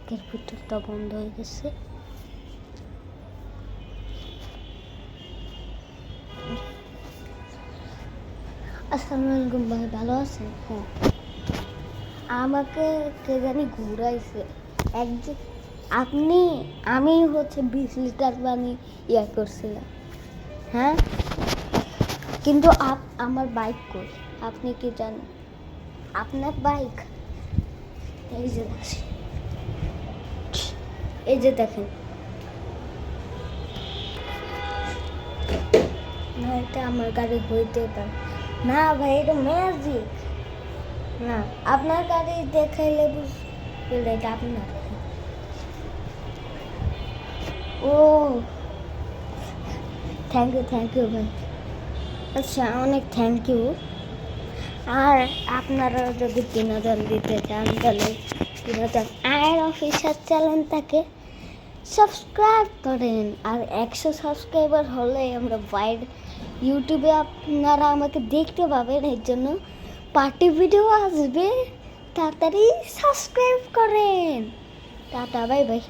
নাকের ভিতরটা বন্ধ হয়ে গেছে। আসসালামু আলাইকুম ভাই, ভালো আছেন? হ্যাঁ, আমাকে কে জানি ঘুরাইছে একদিন। আমি 20 লিটার পানি করছিলাম। হ্যাঁ, কিন্তু আমার বাইক কই? আপনি কি জানেন? আপনার বাইক এই যে দেখেন। না, এটা আমার গাড়ি হইতে পারে না ভাই, এটা ম্যাজিক না। আপনার গাড়ি দেখাইলে বুঝলে এটা আপনার। ও, থ্যাংক ইউ ভাই। আচ্ছা, অনেক থ্যাংক ইউ। আর আপনারা যদি 3000 দিতে চান তাহলে 3000 আয়ের অফিসার চ্যানেলটাকে সাবস্ক্রাইব করেন। আর 100 সাবস্ক্রাইবার হলে আমরা ইউটিউবে আপনারা আমাকে দেখতে পাবেন। এর জন্য পার্টি ভিডিও আসবে, তাড়াতাড়ি সাবস্ক্রাইব করেন। Tata, bye bye.